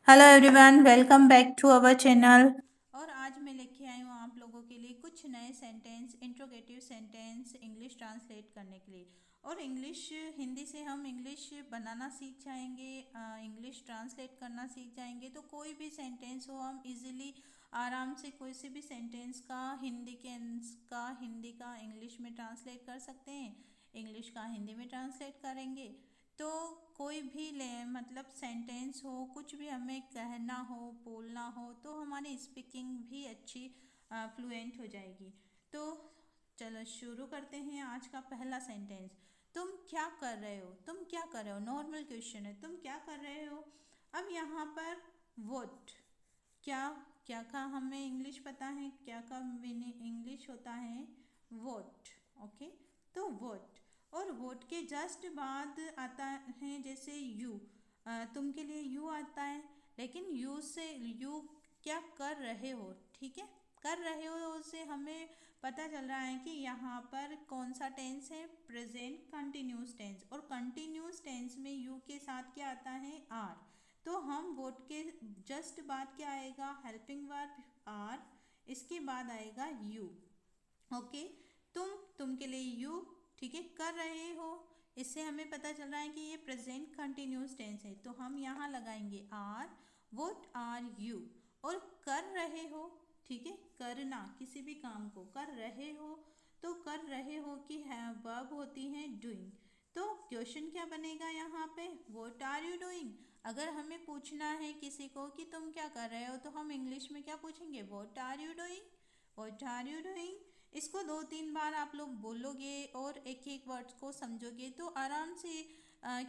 Hello everyone, welcome back to our channel. और आज मैं लेके आई हूँ आप लोगों के लिए कुछ नए sentence, interrogative sentence English translate करने के लिए। और इंग्लिश हिंदी से हम इंग्लिश बनाना सीख जाएंगे, इंग्लिश ट्रांसलेट करना सीख जाएंगे। तो कोई भी सेंटेंस हो हम इजीली आराम से कोई से भी सेंटेंस का हिंदी का इंग्लिश में ट्रांसलेट कर सकते हैं, इंग्लिश का हिंदी में ट्रांसलेट करेंगे। तो कोई भी ले मतलब सेंटेंस हो, कुछ भी हमें कहना हो, बोलना हो, तो हमारी स्पीकिंग भी अच्छी फ्लुएंट हो जाएगी। तो चलो शुरू करते हैं आज का पहला सेंटेंस। तुम क्या कर रहे हो? तुम क्या कर रहे हो? नॉर्मल क्वेश्चन है, तुम क्या कर रहे हो। अब यहाँ पर वोट, क्या, क्या का हमें इंग्लिश पता है, क्या का इंग्लिश होता है वोट। ओके, तो वोट, और वोट के जस्ट बाद आता है जैसे यू, तुम के लिए यू आता है, लेकिन यू से यू क्या कर रहे हो, ठीक है। कर रहे हो से हमें पता चल रहा है कि यहाँ पर कौन सा टेंस है, प्रेजेंट कंटिन्यूस टेंस। और कंटिन्यूस टेंस में यू के साथ क्या आता है, आर। तो हम वोट के जस्ट बाद क्या आएगा, हेल्पिंग वर्ब आर, इसके बाद आएगा यू। ओके, तुम के लिए यू, ठीक है, कर रहे हो, इससे हमें पता चल रहा है कि ये प्रेजेंट कंटिन्यूस टेंस है, तो हम यहाँ लगाएंगे आर, व्हाट आर यू। और कर रहे हो, ठीक है, करना, किसी भी काम को कर रहे हो, तो कर रहे हो की वर्ब होती है डूइंग। तो क्वेश्चन क्या बनेगा यहाँ पे, व्हाट आर यू डूइंग। अगर हमें पूछना है किसी को कि तुम क्या कर रहे हो, तो हम इंग्लिश में क्या पूछेंगे, what are you doing, what are you doing. इसको दो तीन बार आप लोग बोलोगे और एक एक वर्ड्स को समझोगे तो आराम से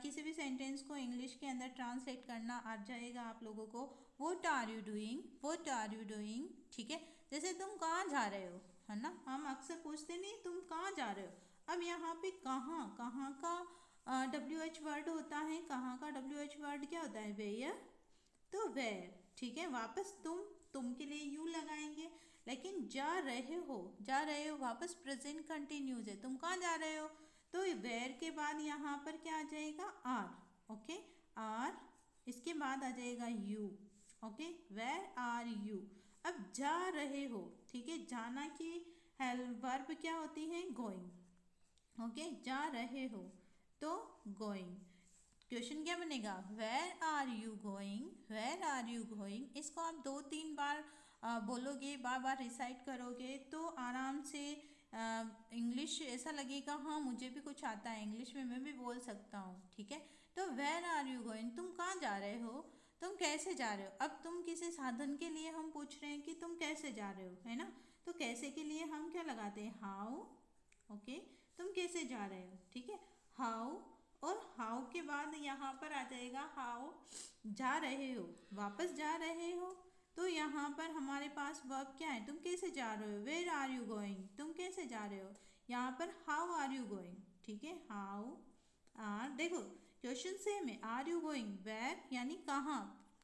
किसी भी सेंटेंस को इंग्लिश के अंदर ट्रांसलेट करना आ जाएगा आप लोगों को। What are you doing, what are you doing, ठीक है। जैसे तुम कहाँ जा रहे हो, है ना, हम अक्सर पूछते नहीं तुम कहाँ जा रहे हो। अब यहाँ पे कहाँ, कहाँ का WH वर्ड होता है, कहाँ का WH वर्ड क्या होता है, वेयर। तो वेर, ठीक है, वापस तुम के लिए यू लगाएंगे। लेकिन जा रहे हो, जा रहे हो वापस प्रेजेंट कंटिन्यूज है, तुम कहाँ जा रहे हो। तो वेर के बाद यहाँ पर क्या आ जाएगा, आर। ओके, आर, इसके बाद आ जाएगा you. Okay, where are you. अब जा रहे हो, ठीक है, जाना की हेल्प वर्ब क्या होती है, गोइंग। ओके, जा रहे हो तो गोइंग। क्वेश्चन क्या बनेगा, where are you going, where are you going. इसको आप दो तीन बार बोलोगे, बार बार रिसाइट करोगे तो आराम से इंग्लिश ऐसा लगेगा हाँ मुझे भी कुछ आता है, इंग्लिश में मैं भी बोल सकता हूँ, ठीक है। तो वेर आर यू गोइंग, तुम कहाँ जा रहे हो, तुम कैसे जा रहे हो। अब तुम किसी साधन के लिए हम पूछ रहे हैं कि तुम कैसे जा रहे हो, है ना। तो कैसे के लिए हम क्या लगाते हैं, हाउ। ओके, तुम कैसे जा रहे हो, ठीक है, हाउ। और हाउ के बाद यहाँ पर आ जाएगा हाउ जा रहे हो, वापस जा रहे हो। तो यहाँ पर हमारे पास वर्ब क्या है, तुम कैसे जा रहे हो, वेर आर यू गोइंग, तुम कैसे जा रहे हो। यहाँ पर हाउ आर यू गोइंग, ठीक है, हाउ आर, देखो क्वेश्चन सेम है, आर यू गोइंग, वेर यानी कहाँ,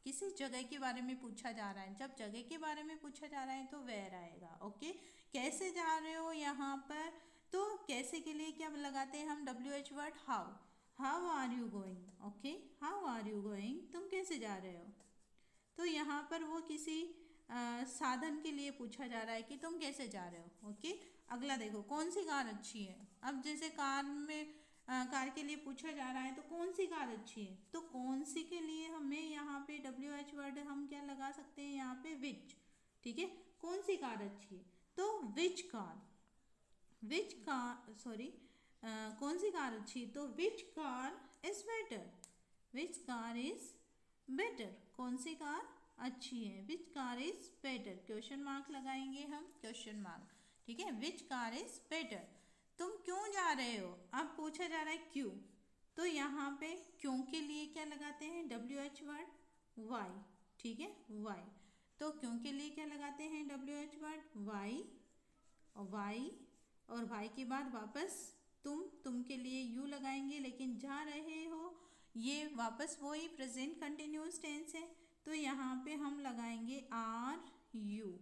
किसी जगह के बारे में पूछा जा रहा है, जब जगह के बारे में पूछा जा रहा है तो वेर आएगा। ओके, कैसे जा रहे हो यहाँ पर, तो कैसे के लिए क्या लगाते हैं हम, WH word how. How are you going, okay, how are you going, तुम कैसे जा रहे हो। तो यहाँ पर वो किसी साधन के लिए पूछा जा रहा है कि तुम कैसे जा रहे हो। ओके, अगला देखो, कौन सी कार अच्छी है। अब जैसे कार में कार के लिए पूछा जा रहा है तो कौन सी कार अच्छी है, तो कौन सी के लिए हमें यहाँ पे WH वर्ड हम क्या लगा सकते हैं, यहाँ पे विच, ठीक है, कौन सी कार अच्छी है, तो which car, which car, sorry, कौन सी कार अच्छी, तो which car is better, which car is better, कौन सी कार अच्छी है, which car is better, question mark लगाएंगे हम, क्वेश्चन मार्क, ठीक है, विच कार इज बेटर। तुम क्यों जा रहे हो, अब पूछा जा रहा है क्यों, तो यहाँ पे क्यों के लिए क्या लगाते हैं, WH वर्ड वाई, ठीक है, वाई। तो क्यों के लिए क्या लगाते हैं, WH वर्ड वाई, और वाई, और वाई के बाद वापस तुम के लिए यू लगाएंगे, लेकिन जा रहे हो ये वापस वही प्रेजेंट कंटिन्यूस टेंस है, तो यहाँ पे हम लगाएंगे आर यू,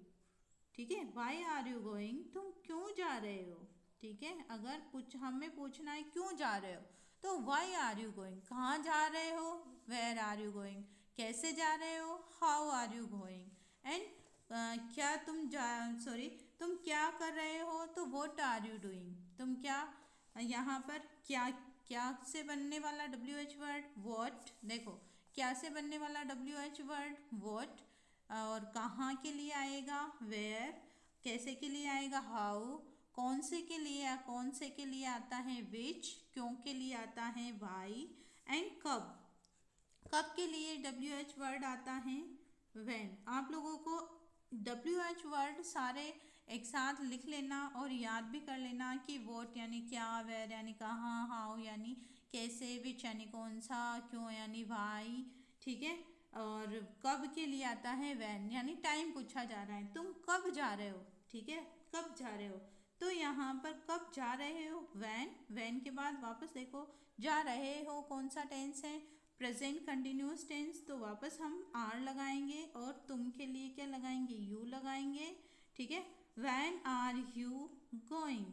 ठीक है, वाई आर यू गोइंग, तुम क्यों जा रहे हो, ठीक है। अगर हमें पूछना है क्यों जा रहे हो, तो वाई आर यू गोइंग, कहाँ जा रहे हो, वेर आर यू गोइंग, कैसे जा रहे हो, how are you going. And क्या तुम जा सॉरी तुम क्या कर रहे हो, तो व्हाट आर यू डूइंग। तुम क्या, यहाँ पर क्या, क्या से बनने वाला डब्ल्यू एच वर्ड व्हाट। देखो क्या से बनने वाला डब्ल्यू एच वर्ड व्हाट, और कहाँ के लिए आएगा वेयर, कैसे के लिए आएगा हाउ, कौन से के लिए, कौन से के लिए आता है विच, क्यों के लिए आता है वाई, एंड कब, कब के लिए डब्ल्यू एच वर्ड आता है व्हेन। आप लोगों को डब्ल्यू एच वर्ड सारे एक साथ लिख लेना और याद भी कर लेना कि वोट यानी क्या, वेयर यानी कहाँ, हाउ यानी कैसे, विच यानी कौन सा, क्यों यानी वाई, ठीक है। और कब के लिए आता है वैन, यानी टाइम पूछा जा रहा है, तुम कब जा रहे हो, ठीक है, कब जा रहे हो। तो यहाँ पर कब जा रहे हो वैन, वैन के बाद वापस देखो जा रहे हो कौन सा टेंस है, प्रेजेंट कंटिन्यूस टेंस, तो वापस हम आर लगाएंगे और तुम के लिए क्या लगाएंगे, यू लगाएंगे, ठीक है। वैन आर यू गोइंग,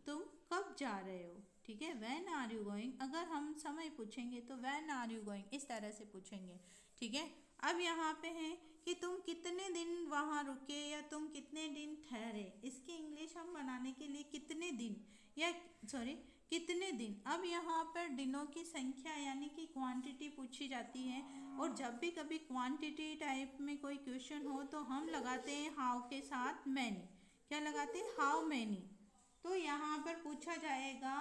तुम कब जा रहे हो, ठीक है। वैन आर यू गोइंग, अगर हम समय पूछेंगे तो वैन आर यू गोइंग इस तरह से पूछेंगे, ठीक है। अब यहाँ पे है कि तुम कितने दिन वहाँ रुके या तुम कितने दिन ठहरे, इसकी इंग्लिश हम बनाने के लिए कितने दिन या सॉरी कितने दिन। अब यहाँ पर दिनों की संख्या यानी कि क्वांटिटी पूछी जाती है, और जब भी कभी क्वांटिटी टाइप में कोई क्वेश्चन हो तो हम लगाते हैं हाउ के साथ मैनी, क्या लगाते हैं हाउ मैनी। तो यहाँ पर पूछा जाएगा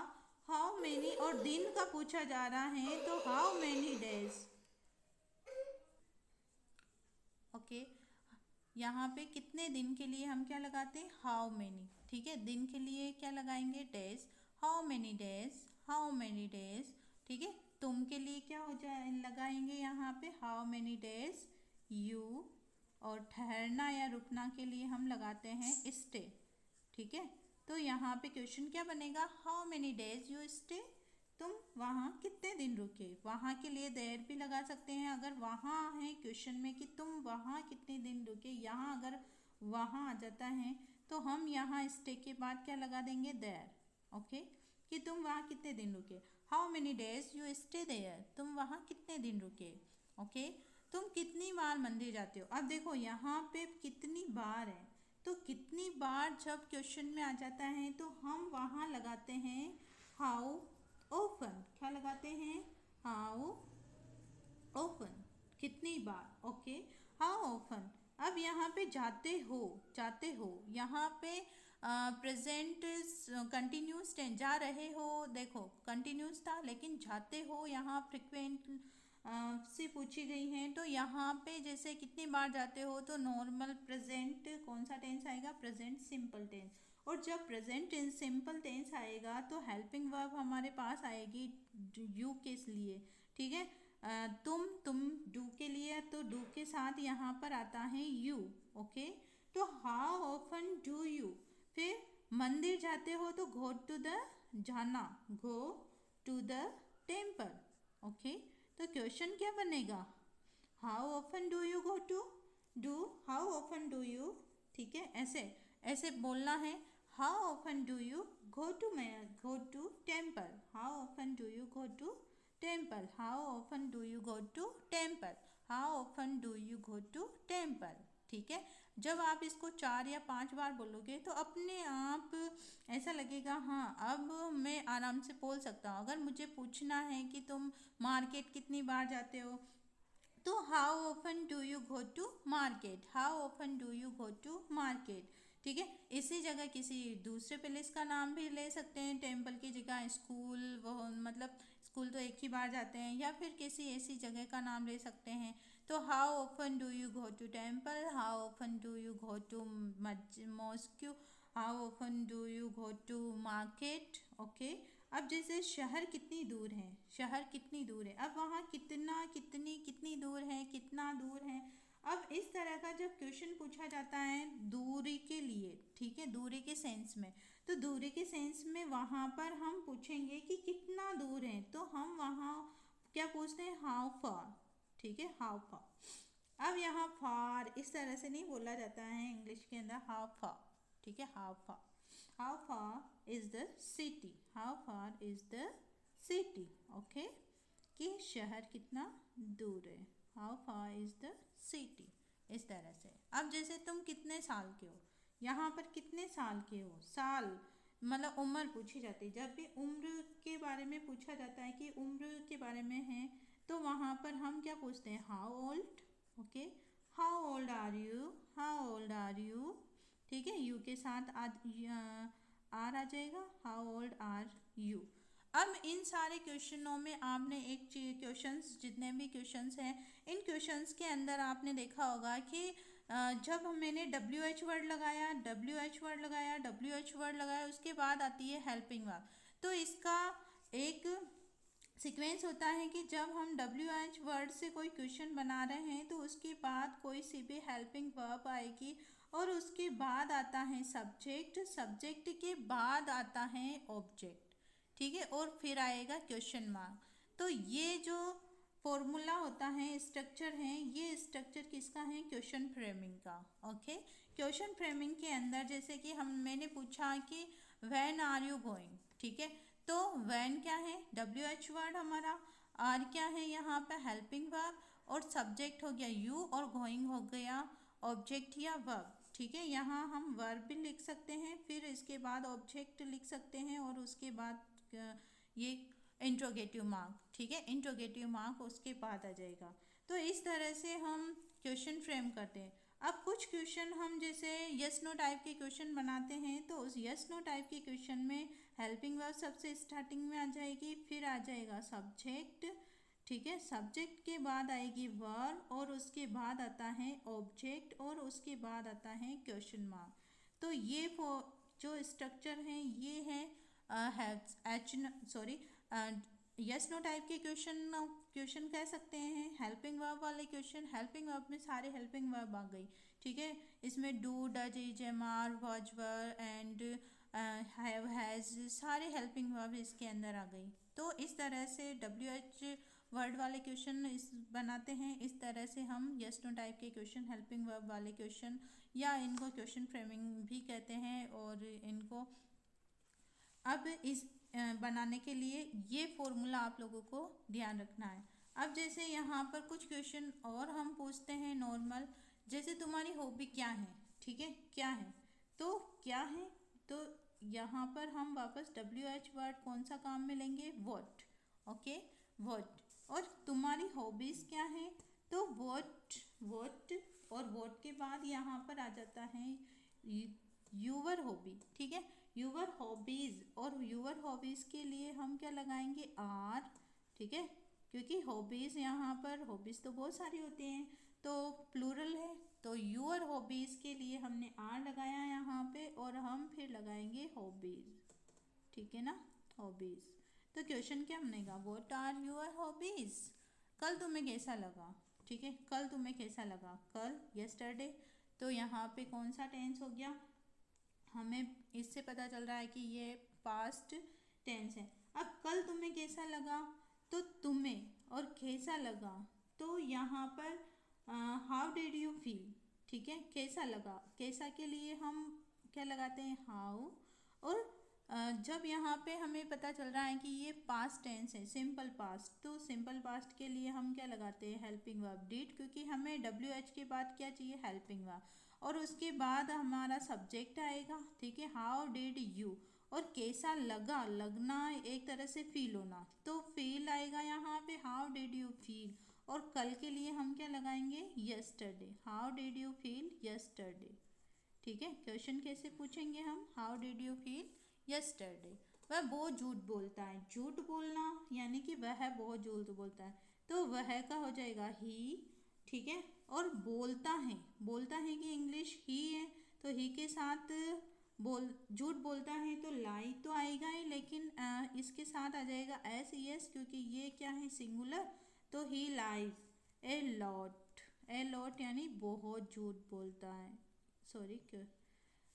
हाउ मैनी, और दिन का पूछा जा रहा है तो हाउ मैनी डेज, ओके। यहाँ पे कितने दिन के लिए हम क्या लगाते हैं हाउ मैनी, ठीक है। दिन के लिए क्या लगाएंगे days, how many days, how many days, ठीक है। तुम के लिए क्या हो जाए लगाएंगे यहाँ पे हाउ मैनी डेज यू, और ठहरना या रुकना के लिए हम लगाते हैं स्टे, ठीक है। तो यहाँ पे क्वेश्चन क्या बनेगा, how many days you stay, तुम वहाँ कितने दिन रुके। वहाँ के लिए देर भी लगा सकते हैं अगर वहाँ है क्वेश्चन में कि तुम वहाँ कितने दिन रुके, यहाँ अगर वहाँ आ जाता है तो हम यहाँ स्टे के बाद क्या लगा देंगे देर, ओके, कि तुम वहाँ कितने दिन रुके। How many days you stay there, तुम वहाँ कितने दिन रुके, ओके। तुम कितनी बार मंदिर जाते हो, अब देखो यहाँ पे कितनी बार है, तो कितनी बार जब क्वेश्चन में आ जाता है तो हम वहाँ लगाते हैं हाउ ओफन, क्या लगाते हैं हाउ ओफन, कितनी बार, ओके, हाउ ओफन। अब यहाँ पे जाते हो यहाँ पे प्रेजेंट कंटिन्यूस टेंस, जा रहे हो, देखो कंटिन्यूस था लेकिन जाते हो यहाँ फ्रिक्वेंट से पूछी गई हैं, तो यहाँ पे जैसे कितनी बार जाते हो तो नॉर्मल प्रेजेंट कौन सा टेंस आएगा, प्रेजेंट सिंपल टेंस। और जब प्रेजेंट टेंस सिंपल टेंस आएगा तो हेल्पिंग वर्ब हमारे पास आएगी यू के लिए, ठीक है। तुम डू के लिए, तो डू के साथ यहाँ पर आता है यू, ओके। तो हाउ ऑफन डू यू, फिर मंदिर जाते हो तो गो टू द, जाना, go to the temple, okay. तो क्वेश्चन क्या बनेगा, how often do you go to, do how often do you, ठीक है, ऐसे ऐसे बोलना है। How often do you go to temple, how often do you go to temple, how often do you go to temple, how often do you go to temple, ठीक है। जब आप इसको 4 या 5 बार बोलोगे तो अपने आप ऐसा लगेगा हाँ अब मैं आराम से बोल सकता हूँ। अगर मुझे पूछना है कि तुम मार्केट कितनी बार जाते हो, तो how often do you go to market, how often do you go to market, ठीक है। इसी जगह किसी दूसरे प्लेस का नाम भी ले सकते हैं, टेम्पल की जगह स्कूल, वो मतलब स्कूल तो एक ही बार जाते हैं, या फिर किसी ऐसी जगह का नाम ले सकते हैं। तो how often do you go to temple, how often do you go to mosque, how often do you go to market, okay. अब जैसे शहर कितनी दूर है, शहर कितनी दूर है, अब वहाँ कितना, कितनी, कितनी दूर है, कितना दूर है। अब इस तरह का जब क्वेश्चन पूछा जाता है दूरी के लिए, ठीक है, दूरी के सेंस में, तो दूरी के सेंस में वहाँ पर हम पूछेंगे कि कितना दूर है, तो हम वहाँ क्या पूछते हैं हाउ फार, ठीक है, हाउ फार। अब यहाँ फार इस तरह से नहीं बोला जाता है इंग्लिश के अंदर, हाउ फार, ठीक है, how far, how far is the city, how far is the city, okay, कि शहर कितना दूर है, how far is the city. इस तरह से। अब जैसे तुम कितने साल के हो, यहाँ पर कितने साल के हो, साल मतलब उम्र पूछी जाती है। जब भी उम्र के बारे में पूछा जाता है कि उम्र के बारे में है, तो वहाँ पर हम क्या पूछते हैं, how old. Okay, how old are you, how old are you. ठीक है, यू के साथ आर आ जाएगा, हाउ ओल्ड आर यू। अब इन सारे क्वेश्चनों में आपने एक क्वेश्चंस, जितने भी क्वेश्चंस हैं, इन क्वेश्चंस के अंदर आपने देखा होगा कि जब मैंने डब्ल्यू एच वर्ड लगाया, डब्ल्यू एच वर्ड लगाया, डब्ल्यू एच वर्ड लगाया, उसके बाद आती है हेल्पिंग वर्ब। तो इसका एक सीक्वेंस होता है कि जब हम डब्ल्यू एच वर्ड से कोई क्वेश्चन बना रहे हैं तो उसके बाद कोई सी भी हेल्पिंग वर्ब आएगी, और उसके बाद आता है सब्जेक्ट, सब्जेक्ट के बाद आता है ऑब्जेक्ट। ठीक है, और फिर आएगा क्वेश्चन मार्क। तो ये जो फॉर्मूला होता है, स्ट्रक्चर है, ये स्ट्रक्चर किसका है, क्वेश्चन फ्रेमिंग का। ओके, क्वेश्चन फ्रेमिंग के अंदर जैसे कि मैंने पूछा कि व्हेन आर यू गोइंग। ठीक है, तो व्हेन क्या है, डब्ल्यू एच वर्ड हमारा, आर क्या है यहाँ पे, हेल्पिंग वर्ब, और सब्जेक्ट हो गया यू, और गोइंग हो गया ऑब्जेक्ट या वर्ब। ठीक है, यहाँ हम वर्ब भी लिख सकते हैं, फिर इसके बाद ऑब्जेक्ट लिख सकते हैं, और उसके बाद ये इंट्रोगेटिव मार्क। ठीक है, इंट्रोगेटिव मार्क उसके बाद आ जाएगा। तो इस तरह से हम क्वेश्चन फ्रेम करते हैं। अब कुछ क्वेश्चन हम जैसे यस नो टाइप के क्वेश्चन बनाते हैं, तो उस यस नो टाइप के क्वेश्चन में हेल्पिंग वर्ब सबसे स्टार्टिंग में आ जाएगी, फिर आ जाएगा सब्जेक्ट। ठीक है, सब्जेक्ट के बाद आएगी वर्ब, और उसके बाद आता है ऑब्जेक्ट, और उसके बाद आता है क्वेश्चन मार्क। तो ये जो स्ट्रक्चर है ये है H sorry yes no type के क्वेश्चन कह सकते हैं। हेल्पिंग वर्ब वाले क्वेश्चन, हेल्पिंग वर्ब में सारे हेल्पिंग वर्ब आ गई। ठीक है, इसमें do, does, is, am, are, was, were and have, has, सारे हेल्पिंग वर्ब इसके अंदर आ गई। तो इस तरह से डब्ल्यू एच वर्ड वाले क्वेश्चन इस बनाते हैं। इस तरह से हम यस नो टाइप के क्वेश्चन, हेल्पिंग वर्ब वाले क्वेश्चन, या इनको क्वेश्चन फ्रेमिंग भी कहते हैं। और इनको अब इस बनाने के लिए ये फॉर्मूला आप लोगों को ध्यान रखना है। अब जैसे यहाँ पर कुछ क्वेश्चन और हम पूछते हैं नॉर्मल, जैसे तुम्हारी हॉबी क्या है। ठीक है, क्या है, तो क्या है, तो यहाँ पर हम वापस डब्ल्यू एच वर्ड कौन सा काम में लेंगे, वॉट। Okay, what. और तुम्हारी हॉबीज़ क्या है, तो वॉट, वॉट, और वॉट के बाद यहाँ पर आ जाता है यूवर हॉबी। ठीक है, यूवर हॉबीज़, और यूवर हॉबीज़ के लिए हम क्या लगाएंगे, आर। ठीक है, क्योंकि हॉबीज़ यहाँ पर हॉबीज़ तो बहुत सारी होती हैं, तो प्लूरल है, तो यूअर हॉबीज़ के लिए हमने आर लगाया यहाँ पे, और हम फिर लगाएंगे हॉबीज़। ठीक है ना, हॉबीज़। तो क्वेश्चन क्या बनेगा, व्हाट आर यूअर हॉबीज़। कल तुम्हें कैसा लगा। ठीक है, कल तुम्हें कैसा लगा, कल, यस्टरडे। तो यहाँ पे कौन सा टेंस हो गया, हमें इससे पता चल रहा है कि ये पास्ट टेंस है। अब कल तुम्हें कैसा लगा, तो तुम्हें, और कैसा लगा, तो यहाँ पर हाउ डिड यू फील। ठीक है, कैसा लगा, कैसा के लिए हम क्या लगाते हैं, हाउ। और जब यहाँ पे हमें पता चल रहा है कि ये पास्ट टेंस है, सिंपल पास्ट, तो सिंपल पास्ट के लिए हम क्या लगाते हैं, हेल्पिंग वर्ब डिड, क्योंकि हमें डब्ल्यू एच के बाद क्या चाहिए, हेल्पिंग वर्ब, और उसके बाद हमारा सब्जेक्ट आएगा। ठीक है, हाउ डिड यू, और कैसा लगा, लगना एक तरह से फील होना, तो फील आएगा यहाँ पे, हाउ डिड यू फील। और कल के लिए हम क्या लगाएंगे, yesterday, how did you feel yesterday. ठीक है, क्वेश्चन कैसे पूछेंगे हम, how did you feel yesterday. वह बहुत झूठ बोलता है, झूठ बोलना यानी कि वह बहुत झूठ बोलता है, तो वह का हो जाएगा ही। ठीक है, और बोलता है, बोलता है कि इंग्लिश ही है, तो ही के साथ झूठ बोलता है तो लाई तो आएगा ही, लेकिन इसके साथ आ जाएगा एस ई एस, क्योंकि ये क्या है, सिंगुलर, तो ही lies a lot, a lot यानी बहुत झूठ बोलता है, सॉरी क्यों,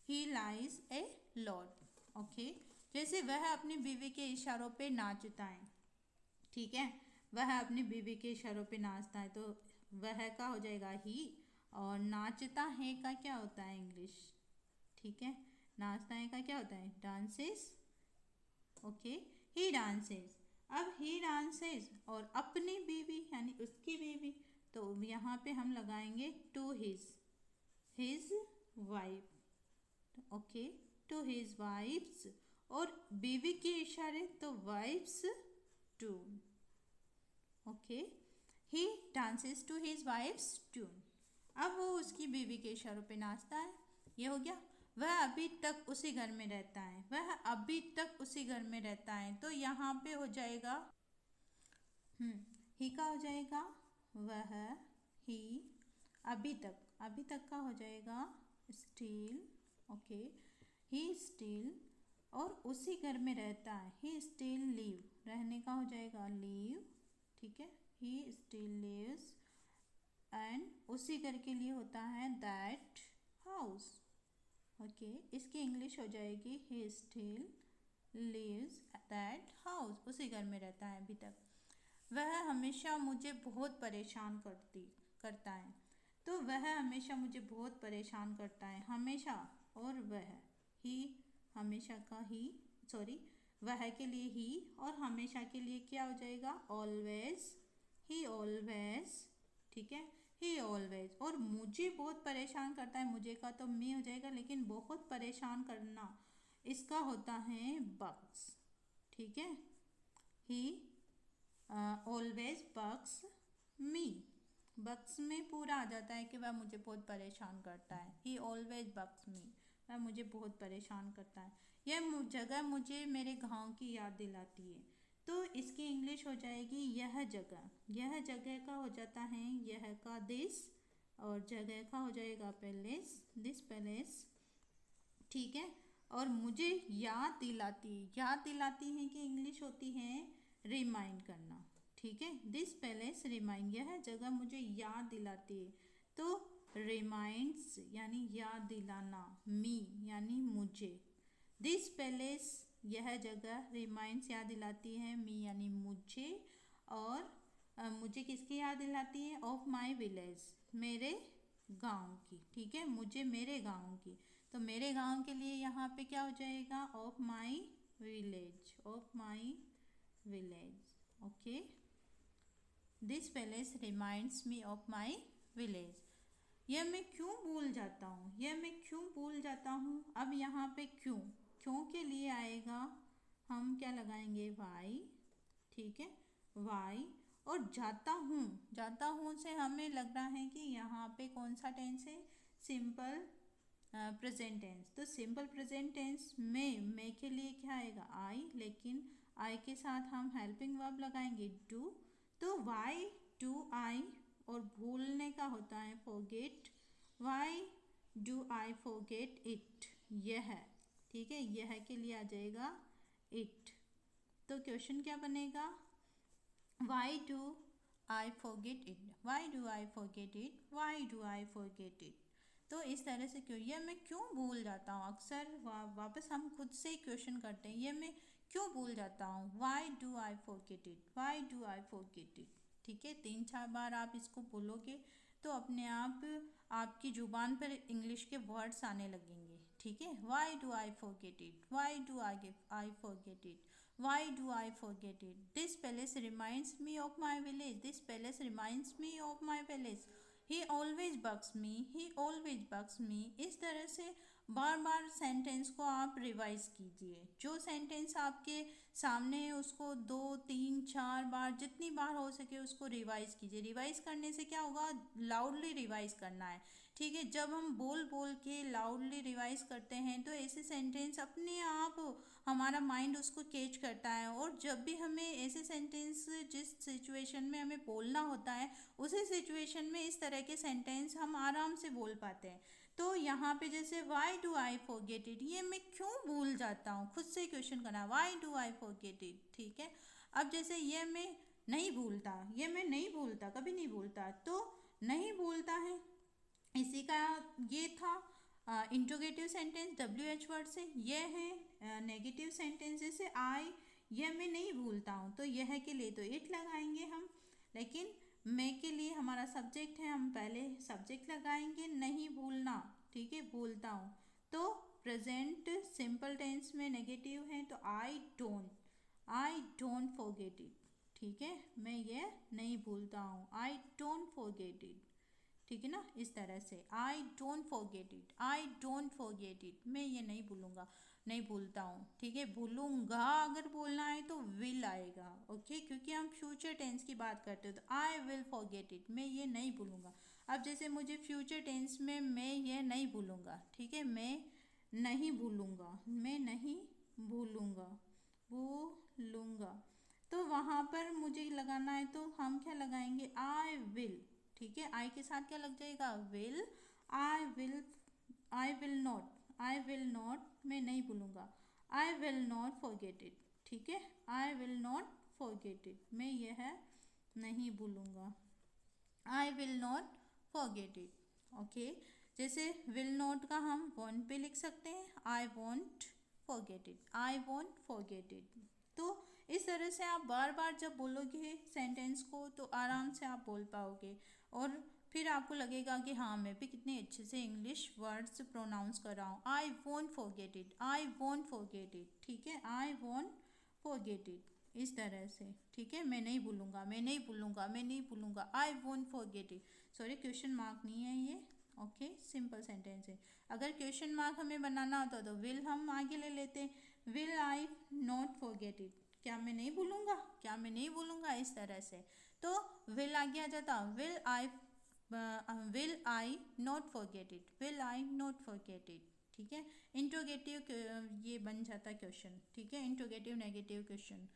ही लाइज ए लॉट। ओके, जैसे वह अपनी बीवी के इशारों पे नाचता है। ठीक है, वह अपनी बीवी के इशारों पे नाचता है, तो वह का हो जाएगा ही, और नाचता है का क्या होता है इंग्लिश। ठीक है, नाचता है का क्या होता है, डांसेस। Okay, he dances. अब ही डांसेस और अपनी बीवी यानी उसकी बीवी, तो यहाँ पे हम लगाएंगे to his wife, okay, to his wife's, और बीवी के इशारे तो wife's to, okay, he dances to his wife's tune. अब वो उसकी बीवी के इशारों पे नाचता है, ये हो गया। वह अभी तक उसी घर में रहता है, वह अभी तक उसी घर में रहता है, तो यहाँ पे हो जाएगा ही का हो जाएगा वह, ही, अभी तक का हो जाएगा स्टिल, ओके, ही स्टिल, और उसी घर में रहता है, ही स्टिल लिव, रहने का हो जाएगा लिव, ठीक है, ही स्टिल लिव्स, एंड उसी घर के लिए होता है दैट हाउस, ओके, इसकी इंग्लिश हो जाएगी he still lives that house, उसी घर में रहता है अभी तक। वह हमेशा मुझे बहुत परेशान करता है, तो वह हमेशा मुझे बहुत परेशान करता है, हमेशा, और वह, ही, हमेशा का ही, सॉरी, वह के लिए ही, और हमेशा के लिए क्या हो जाएगा ऑलवेज, ही ऑलवेज, ठीक है, ही ऑलवेज, और मुझे बहुत परेशान करता है, मुझे का तो मी हो जाएगा, लेकिन बहुत परेशान करना इसका होता है बग्स, ठीक है, ही ऑलवेज बग्स मी, बग्स में पूरा आ जाता है कि वह मुझे बहुत परेशान करता है, ही ऑलवेज बग्स मी, वह मुझे बहुत परेशान करता है। यह जगह मुझे मेरे गांव की याद दिलाती है, तो इसकी इंग्लिश हो जाएगी यह जगह का हो जाता है यह का दिस, और जगह का हो जाएगा पैलेस, दिस पैलेस, ठीक है, और मुझे याद दिलाती है कि इंग्लिश होती है रिमाइंड करना, ठीक है, दिस पैलेस रिमाइंड, यह जगह मुझे याद दिलाती है, तो रिमाइंड्स यानी याद दिलाना, मी यानी मुझे, दिस पैलेस यह जगह रिमाइंड्स याद दिलाती है, मी यानी मुझे, और मुझे किसकी याद दिलाती है ऑफ माई विलेज, मेरे गांव की, ठीक है, मुझे मेरे गांव की, तो मेरे गांव के लिए यहाँ पे क्या हो जाएगा of my village, of my village, okay, this palace reminds me of my village. यह मैं क्यों भूल जाता हूँ, अब यहाँ पे क्यों के लिए आएगा, हम क्या लगाएंगे वाई, ठीक है, वाई, और जाता हूँ से हमें लग रहा है कि यहाँ पे कौन सा टेंस है, सिंपल प्रेजेंट टेंस, तो सिंपल प्रेजेंट टेंस में मैं के लिए क्या आएगा आई, लेकिन आई के साथ हम हेल्पिंग वर्ब लगाएंगे डू, तो वाई डू आई, और भूलने का होता है forget, why do I forget it, यह, ठीक है, यह के लिए आ जाएगा इट, तो क्वेश्चन क्या बनेगा, why do I forget it, why do I forget it, why do I forget it, तो इस तरह से यह मैं क्यों भूल जाता हूँ, अक्सर वापस हम खुद से ही क्वेश्चन करते हैं, यह मैं क्यों भूल जाता हूँ, why do I forget it, why do I forget it, ठीक है, 3-4 बार आप इसको बोलोगे तो अपने आप आपकी ज़ुबान पर इंग्लिश के वर्ड्स आने लगेंगे, ठीक है, why do I forget it, why do I forget it, why do I forget it, this palace reminds me of my village, this palace reminds me of my village, he always bugs me, he always bugs me, इस तरह से बार बार sentence को आप revise कीजिए, जो sentence आपके सामने है उसको 2-3-4 बार जितनी बार हो सके उसको रिवाइज कीजिए, रिवाइज करने से क्या होगा, लाउडली रिवाइज करना है, ठीक है, जब हम बोल के लाउडली रिवाइज करते हैं तो ऐसे सेंटेंस अपने आप हमारा माइंड उसको कैच करता है, और जब भी हमें ऐसे सेंटेंस जिस सिचुएशन में हमें बोलना होता है उसी सिचुएशन में इस तरह के सेंटेंस हम आराम से बोल पाते हैं, तो यहाँ पे जैसे why do I forget it, ये मैं क्यों भूल जाता हूँ, खुद से क्वेश्चन करना, why do I forget it, ठीक है, अब जैसे ये मैं नहीं भूलता, कभी नहीं भूलता, तो नहीं भूलता है, इसी का ये था इंट्रोगेटिव सेंटेंस WH वर्ड से, यह है नेगेटिव सेंटेंस जैसे आई, यह मैं नहीं भूलता हूँ, तो यह के लिए तो इट लगाएंगे हम, लेकिन मैं के लिए हमारा सब्जेक्ट है, हम पहले सब्जेक्ट लगाएंगे, नहीं भूलना, ठीक है, भूलता हूँ, तो प्रेजेंट सिंपल टेंस में नेगेटिव है तो आई डोंट फॉरगेट इट, ठीक है, मैं ये नहीं भूलता हूँ, आई डोंट फॉरगेट इट। ठीक है ना, इस तरह से I don't forget it, I don't forget it, मैं ये नहीं भूलूंगा, नहीं भूलता हूँ। ठीक है, भूलूंगा अगर बोलना है तो विल आएगा। ओके, क्योंकि हम फ्यूचर टेंस की बात करते हो तो आई विल फॉरगेट इट, मैं ये नहीं भूलूंगा। अब जैसे मुझे फ्यूचर टेंस में मैं ये नहीं भूलूंगा, ठीक है, मैं नहीं भूलूंगा, मैं नहीं भूलूंगा, भूलूंगा, तो वहाँ पर मुझे लगाना है तो हम क्या लगाएंगे, आई विल। ठीक है, आई के साथ क्या लग जाएगा, will. I will, I will not, I will not, मैं नहीं भूलूंगा, I will not forget it. ठीक है, I will not forget it, मैं यह नहीं भूलूंगा, I will not forget it. Okay, जैसे विल नॉट का हम वॉन्ट पे लिख सकते हैं, I want forget it, I want forget it. तो इस तरह से आप बार बार जब बोलोगे सेंटेंस को तो आराम से आप बोल पाओगे, और फिर आपको लगेगा कि हाँ मैं भी कितने अच्छे से इंग्लिश वर्ड्स प्रोनाउंस कर रहा हूँ। I want forget it, I want forget it. ठीक है, आई वॉन्ट फॉरगेट इट, इस तरह से। ठीक है, मैं नहीं भूलूंगा, मैं नहीं भूलूंगा, मैं नहीं भूलूंगा, I won't forget it. Sorry, question mark नहीं है ये। ओके, सिंपल सेंटेंस है। अगर क्वेश्चन मार्क हमें बनाना होता तो विल हम आगे ले लेते, will I not forget it, क्या मैं नहीं भूलूंगा, क्या मैं नहीं भूलूंगा, इस तरह से। तो विल आगे आ जाता, will I not forget it, will I not forget it. ठीक है, इंट्रोगेटिव ये बन जाता क्वेश्चन। ठीक है, इंट्रोगेटिव नेगेटिव क्वेश्चन।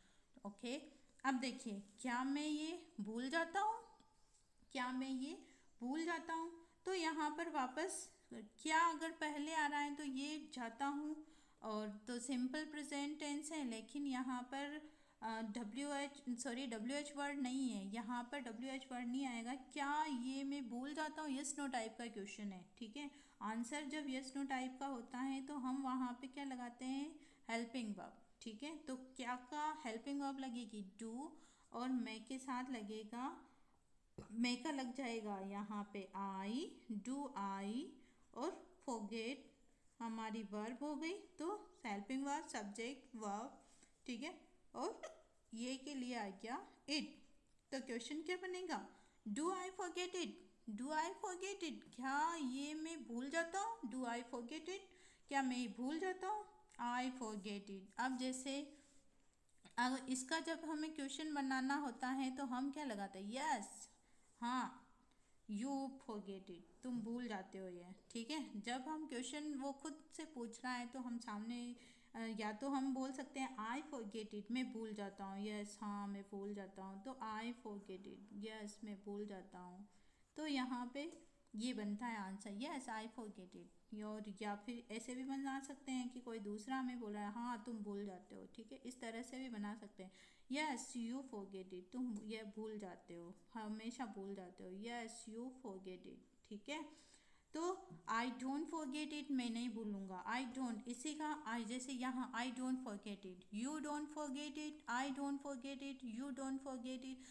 ओके, अब देखिए, क्या मैं ये भूल जाता हूँ, क्या मैं ये भूल जाता हूँ, तो यहाँ पर वापस क्या अगर पहले आ रहा है तो ये जाता हूँ, और तो सिंपल प्रेजेंट टेंस है, लेकिन यहाँ पर डब्ल्यू एच वर्ड नहीं है, यहाँ पर डब्ल्यू एच वर्ड नहीं आएगा। क्या ये मैं भूल जाता हूँ, यस नो टाइप का क्वेश्चन है। ठीक है, आंसर जब यस नो टाइप का होता है तो हम वहाँ पे क्या लगाते हैं, हेल्पिंग वर्ब। ठीक है, तो क्या का हेल्पिंग वर्ब लगेगी, डू, और मैं के साथ लगेगा, मैं का लग जाएगा यहाँ पे आई, डू आई, और फोगेट हमारी वर्ब हो गई, तो हेल्पिंग वर्ब सब्जेक्ट वर्ब। ठीक है, और ये के लिए आ गया इट, तो क्वेश्चन क्या बनेगा, do I forget it, do I forget it, क्या ये मैं भूल जाता हूँ, डू आई फॉरगेट इट, क्या मैं भूल जाता हूँ, आई फॉरगेट इट। अब जैसे अगर इसका जब हमें क्वेश्चन बनाना होता है तो हम क्या लगाते हैं, यस, हाँ, यू फॉरगेट इट, तुम भूल जाते हो ये। ठीक है, जब हम क्वेश्चन वो खुद से पूछ रहा है तो हम सामने या तो हम बोल सकते हैं आई फॉरगेट इट, मैं भूल जाता हूँ, यस, हाँ मैं भूल जाता हूँ, तो आई फॉरगेट इट, यस मैं भूल जाता हूँ। तो यहाँ पे ये बनता है answer, yes I forget it. और या फिर ऐसे भी बना सकते हैं कि कोई दूसरा हमें बोल रहा है, हाँ तुम भूल जाते हो। ठीक है, इस तरह से भी बना सकते हैं, यस यू फॉरगेट इट, तुम ये भूल जाते हो, हमेशा भूल जाते हो, यस यू फॉरगेट इट। ठीक है, तो आई डोंट फॉरगेट इट, मैं नहीं भूलूंगा, आई डोंट, इसी का आई, जैसे यहाँ I don't forget it, you don't forget it, I don't forget it, you don't forget it,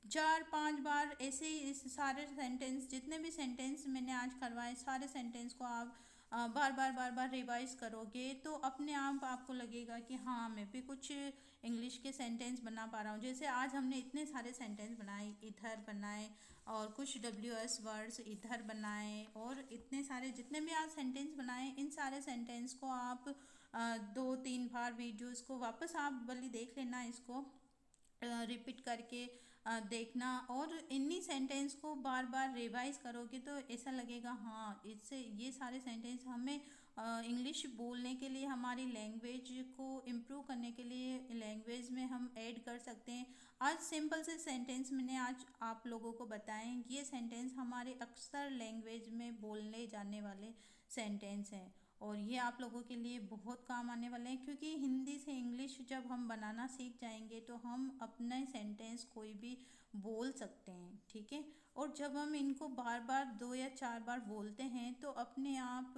4-5 बार ऐसे ही इस सारे सेंटेंस, जितने भी सेंटेंस मैंने आज करवाए, सारे सेंटेंस को आप बार बार रिवाइज करोगे तो अपने आप आपको लगेगा कि हाँ मैं भी कुछ इंग्लिश के सेंटेंस बना पा रहा हूँ। जैसे आज हमने इतने सारे सेंटेंस बनाए, इधर बनाए, और कुछ डब्ल्यू एस वर्ड्स इधर बनाए, और इतने सारे जितने भी आज सेंटेंस बनाए, इन सारे सेंटेंस को आप 2-3 बार वीडियोज़ को वापस आप भले देख लेना, इसको रिपीट करके देखना, और इन्हीं सेंटेंस को बार बार रिवाइज करोगे तो ऐसा लगेगा हाँ इससे ये सारे सेंटेंस हमें इंग्लिश बोलने के लिए, हमारी लैंग्वेज को इम्प्रूव करने के लिए लैंग्वेज में हम ऐड कर सकते हैं। आज सिंपल से सेंटेंस मैंने आज आप लोगों को बताएं, ये सेंटेंस हमारे अक्सर लैंग्वेज में बोलने जाने वाले सेंटेंस हैं, और ये आप लोगों के लिए बहुत काम आने वाले हैं, क्योंकि हिंदी से इंग्लिश जब हम बनाना सीख जाएंगे तो हम अपने सेंटेंस कोई भी बोल सकते हैं। ठीक है, और जब हम इनको बार बार 2 या 4 बार बोलते हैं तो अपने आप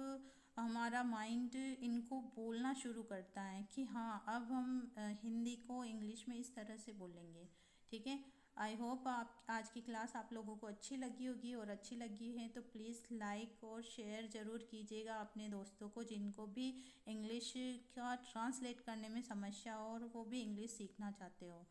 हमारा माइंड इनको बोलना शुरू करता है कि हाँ अब हम हिंदी को इंग्लिश में इस तरह से बोलेंगे। ठीक है, आई होप आप आज की क्लास आप लोगों को अच्छी लगी होगी, और अच्छी लगी है तो प्लीज़ लाइक और शेयर ज़रूर कीजिएगा अपने दोस्तों को, जिनको भी इंग्लिश का ट्रांसलेट करने में समस्या हो और वो भी इंग्लिश सीखना चाहते हो।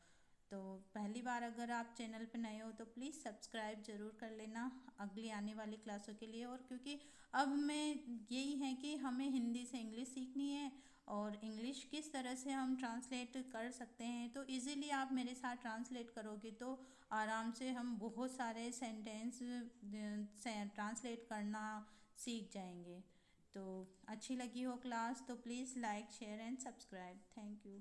तो पहली बार अगर आप चैनल पे नए हो तो प्लीज़ सब्सक्राइब ज़रूर कर लेना अगली आने वाली क्लासों के लिए। और क्योंकि अब मैं यही है कि हमें हिंदी से इंग्लिश सीखनी है और इंग्लिश किस तरह से हम ट्रांसलेट कर सकते हैं, तो इजीली आप मेरे साथ ट्रांसलेट करोगे तो आराम से हम बहुत सारे सेंटेंस ट्रांसलेट करना सीख जाएंगे। तो अच्छी लगी हो क्लास तो please like share and subscribe. Thank you.